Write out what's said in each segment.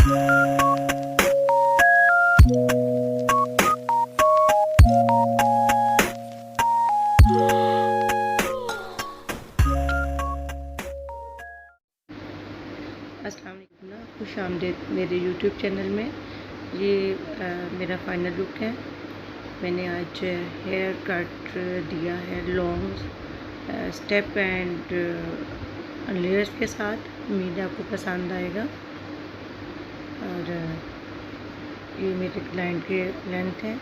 अस्सलाम वालेकुम, खुश आमदीद मेरे यूट्यूब चैनल में। ये मेरा फाइनल लुक है। मैंने आज हेयर कट दिया है लॉन्ग स्टेप एंड लेयर्स के साथ। उम्मीद है आपको पसंद आएगा। और ये मेरे क्लाइंट के लेंथ है।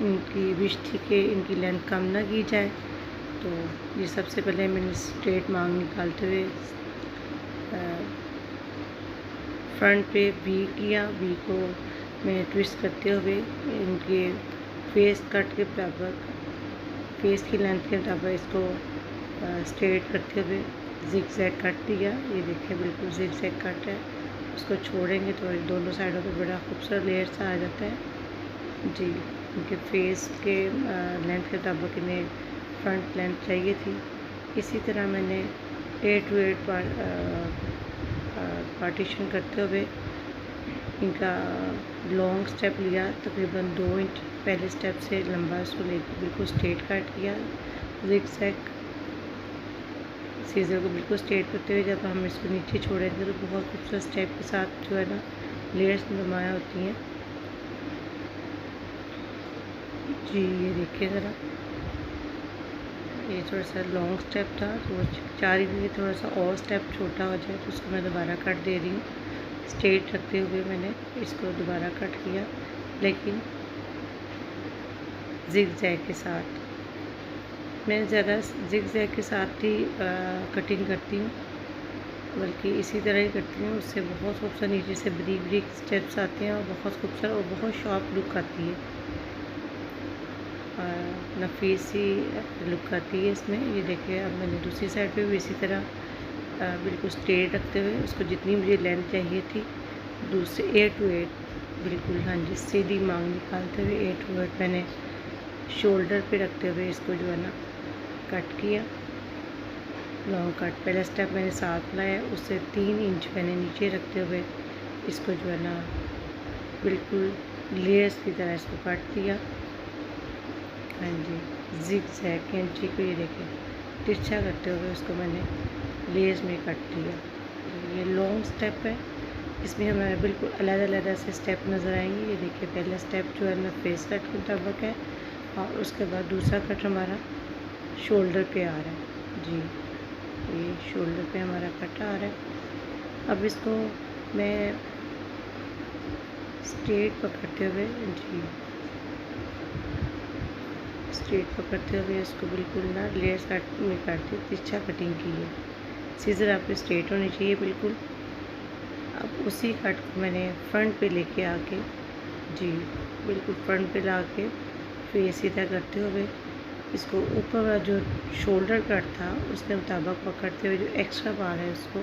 इनकी विश थी कि इनकी लेंथ कम ना की जाए, तो ये सबसे पहले मैंने स्ट्रेट मांग निकालते हुए फ्रंट पे वी किया। वी को मैंने ट्विस्ट करते हुए इनके फेस कट के बराबर, फेस की लेंथ के बराबर इसको स्ट्रेट करते हुए जिग जैग कट दिया। ये देखिए बिल्कुल जिग जैग कट है। उसको छोड़ेंगे तो दोनों साइडों पे बड़ा खूबसूरत लेयर सा आ जाता है जी। इनके फेस के लेंथ के बराबर इन्हें फ्रंट लेंथ चाहिए थी। इसी तरह मैंने 8 to 8 पार्टीशन करते हुए इनका लॉन्ग स्टेप लिया। तकरीबन 2 इंच पहले स्टेप से लंबा इसको लेकर बिल्कुल स्ट्रेट कट किया। ज़िगज़ैग सीज़र को बिल्कुल स्ट्रेट करते हुए जब हम इसको नीचे छोड़ेंगे तो बहुत खूबसूरत स्टेप के साथ जो है ना लेयर्स नुमाया होती हैं जी। ये देखिए ज़रा, ये थोड़ा सा लॉन्ग स्टेप था तो चाह रही थी थोड़ा सा और स्टेप छोटा हो जाए, तो उसको मैं दोबारा कट दे रही हूँ। स्ट्रेट रखते हुए मैंने इसको दोबारा कट किया, लेकिन जिग जैग के साथ। मैं ज़्यादा जिग जैग के साथ ही कटिंग करती हूँ, बल्कि इसी तरह ही करती हूँ। उससे बहुत खूबसूरत नीचे से ब्रीक ब्रीक स्टेप्स आते हैं और बहुत खूबसूरत और बहुत शार्प लुक आती है, नफीसी लुक आती है इसमें। ये देखिए अब मैंने दूसरी साइड पे भी इसी तरह बिल्कुल स्ट्रेट रखते हुए उसको जितनी मुझे लेंथ चाहिए थी दूसरे 8 to 8 बिल्कुल, हाँ जी, सीधी मांग निकालते हुए 8 to 8 मैंने शोल्डर पे रखते हुए इसको जो है ना कट किया। लॉन्ग कट पहला स्टेप मैंने 7 लाया, उससे 3 इंच मैंने नीचे रखते हुए इसको जो है ना बिल्कुल लेयर्स की तरह इसको काट दिया। हाँ जी, जिग जैग कैंची को ये देखिए तिरछा करते हुए उसको मैंने लेयर्स में काट दिया। ये लॉन्ग स्टेप है, इसमें हमारे बिल्कुल अलग-अलग से स्टेप नज़र आएंगे। ये देखिए पहला स्टेप जो है ना फेस कट के मुताबिक है, और उसके बाद दूसरा कट हमारा शोल्डर पे आ रहा है जी। ये शोल्डर पे हमारा कट आ रहा है। अब इसको मैं स्ट्रेट पकड़ते हुए जी, स्ट्रेट पकड़ते हुए इसको बिल्कुल ना लेयर्स कट में काटते तिरछा कटिंग की है। सीज़र आपके स्ट्रेट होनी चाहिए बिल्कुल। अब उसी कट को मैंने फ्रंट पे लेके आके जी बिल्कुल फ्रंट पे ला के फिर सीधा करते हुए इसको ऊपर वाला जो शोल्डर कट था उसके मुताबिक पकड़ते हुए जो एक्स्ट्रा बाल है उसको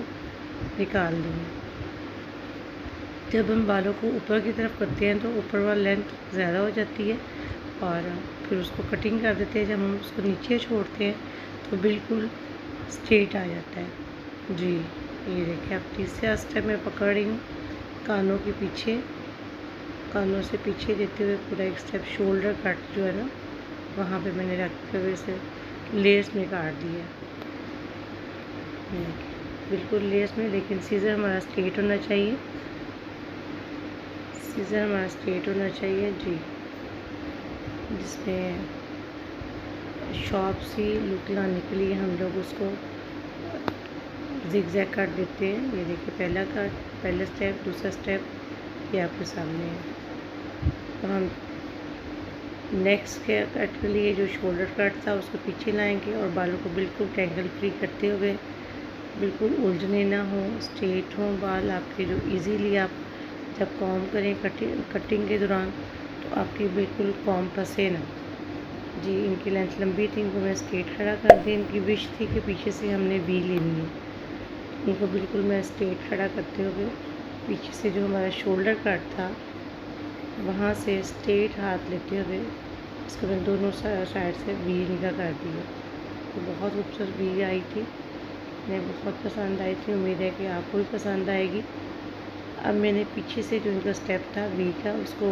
निकाल देंगे। जब हम बालों को ऊपर की तरफ करते हैं तो ऊपर वाला लेंथ ज़्यादा हो जाती है, और फिर उसको कटिंग कर देते हैं। जब हम उसको नीचे छोड़ते हैं तो बिल्कुल स्ट्रेट आ जाता है जी। ये देखिए अब तीसरा स्टेप मैं पकड़ रही हूँ कानों के पीछे, कानों से पीछे देते हुए पूरा एक स्टेप शोल्डर कट जो है ना वहाँ पे मैंने रखते हुए इसे लेस में काट दिया बिल्कुल लेस में। लेकिन सीज़र हमारा स्ट्रेट होना चाहिए, सीज़र हमारा स्ट्रेट होना चाहिए जी, जिसमें शॉर्प सी लुक लाने के लिए हम लोग उसको जिग-जैग काट देते हैं। ये देखिए पहला कट, पहला स्टेप, दूसरा स्टेप ये आपके सामने है। तो हम नेक्स्ट के कट के लिए जो शोल्डर कट था उसको पीछे लाएंगे और बालों को बिल्कुल टेंगल फ्री करते हुए, बिल्कुल उलझने ना हो, स्ट्रेट हों बाल आपके, जो इजीली आप जब कॉम करें कटिंग के दौरान तो आपकी बिल्कुल कॉम फंसे ना जी। इनकी लेंथ लंबी थी, इनको मैं स्ट्रेट खड़ा कर दी। इनकी विश थी कि पीछे से हमने वी लेनी है, इनको बिल्कुल मैं स्ट्रेट खड़ा करते हुए पीछे से जो हमारा शोल्डर कट था वहाँ से स्ट्रेट हाथ लेते हुए इसको मैंने दोनों साइड से वी निका कर दिया। तो बहुत खूबसूरत वी आई थी, मुझे बहुत पसंद आई थी। उम्मीद है कि आपको भी पसंद आएगी। अब मैंने पीछे से जो इनका स्टेप था वी का उसको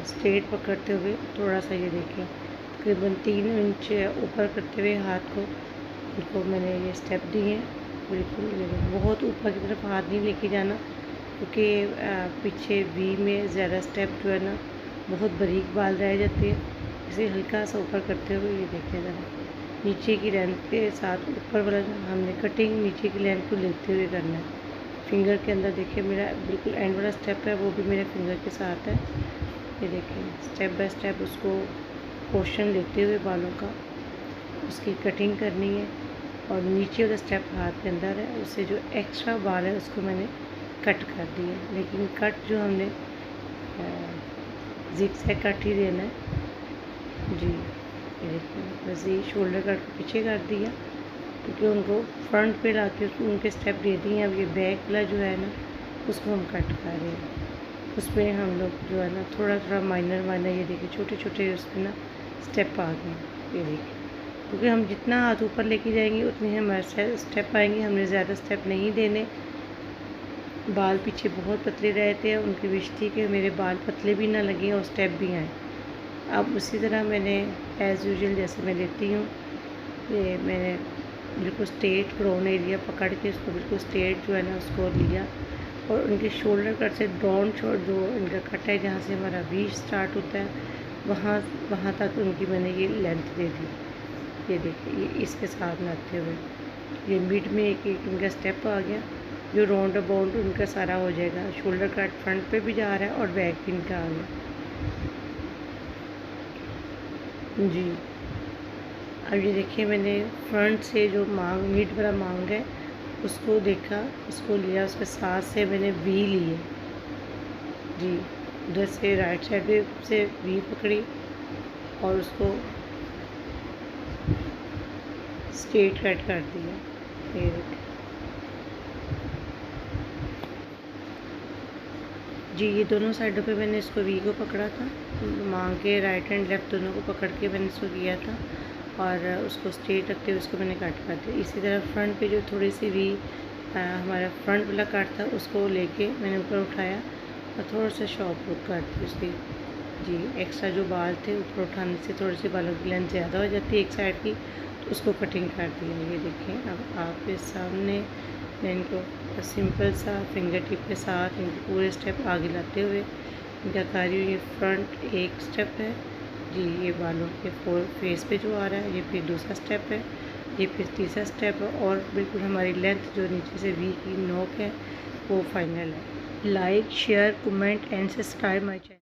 स्ट्रेट पकड़ते हुए थोड़ा सा ये देखिए तकरीबन 3 इंच ऊपर करते हुए हाथ को उनको मैंने ये स्टेप दिए हैं। बिल्कुल बहुत ऊपर की तरफ हाथ नहीं लेके जाना, क्योंकि पीछे वी में ज़्यादा स्टेप जो है ना बहुत बारीक बाल रह जाते हैं। इसे हल्का सा ऊपर करते हुए ये देखिए ज़रा नीचे की लेंथ के साथ ऊपर वाला हमने कटिंग नीचे की लेंथ को लेते हुए करना है। फिंगर के अंदर देखिए मेरा बिल्कुल एंड वाला स्टेप है वो भी मेरे फिंगर के साथ है। ये देखिए स्टेप बाय स्टेप उसको पोर्शन लेते हुए बालों का उसकी कटिंग करनी है। और नीचे वाला स्टेप हाथ के अंदर है, उससे जो एक्स्ट्रा बाल है उसको मैंने कट कर दिया। लेकिन कट जो हमने जिग से कट ही देना है जी। ये देखिए बस ये शोल्डर कट पीछे कर दिया, क्योंकि उनको फ्रंट पे ला के उनके स्टेप दे दिए। अब ये बैक वाला जो है ना उसको हम कट कर रहे हैं। उसमें हम लोग जो है ना थोड़ा थोड़ा माइनर ये देखिए छोटे छोटे उसमें ना स्टेप आ गए। ये देखिए क्योंकि हम जितना हाथ ऊपर लेके जाएंगे उतने हमारे स्टेप आएंगे। हमने ज़्यादा स्टेप नहीं देने। बाल पीछे बहुत पतले रहते हैं, उनकी विश थी कि मेरे बाल पतले भी ना लगे और स्टेप भी आए। अब उसी तरह मैंने एज़ यूजुअल जैसे मैं लेती हूँ, ये मैंने बिल्कुल स्ट्रेट क्राउन एरिया पकड़ के उसको बिल्कुल स्ट्रेट जो है ना उसको लिया और उनके शोल्डर कट से डाउन शोल्डर जो इनका कट है जहाँ से हमारा वी स्टार्ट होता है वहाँ तक उनकी मैंने ये लेंथ दे दी। ये देखिए ये इसके साथ में आते हुए ये मिड में एक इनका स्टेप आ गया जो राउंड अबाउंड उनका सारा हो जाएगा। शोल्डर कट फ्रंट पे भी जा रहा है और बैक भी इनका आ गया जी। अब ये देखिए मैंने फ्रंट से जो मांग मिड वाला मांग है उसको देखा, उसको लिया, उसके साथ से मैंने वी लिए जी। उधर से राइट साइड से वी पकड़ी और उसको स्ट्रेट कट कर दिया। ये देखिए जी, ये दोनों साइडों पे मैंने इसको वी को पकड़ा था, मांग के राइट एंड लेफ़्ट दोनों को पकड़ के मैंने इसको किया था और उसको स्ट्रेट रखते हुए उसको मैंने कट कर दिया। इसी तरह फ्रंट पे जो थोड़ी सी वी हमारा फ्रंट वाला कट था उसको लेके मैंने ऊपर उठाया और थोड़ा सा शॉर्प लुक कर दी उसकी जी। एक्स्ट्रा जो बाल थे ऊपर उठाने से थोड़ी सी बालों की लेंथ ज़्यादा हो जाती है एक साइड की, तो उसको कटिंग कर दिया। ये देखिए अब आपके सामने मैं इनको सिंपल सा फिंगर टिप के साथ इनके पूरे स्टेप आगे लाते हुए इनका कर रही हूँ। ये फ्रंट एक स्टेप है जी, ये बालों के फेस पे जो आ रहा है, ये फिर दूसरा स्टेप है, ये फिर तीसरा स्टेप है और बिल्कुल हमारी लेंथ जो नीचे से वी की नोक है वो फाइनल है। Like share comment and subscribe my channel.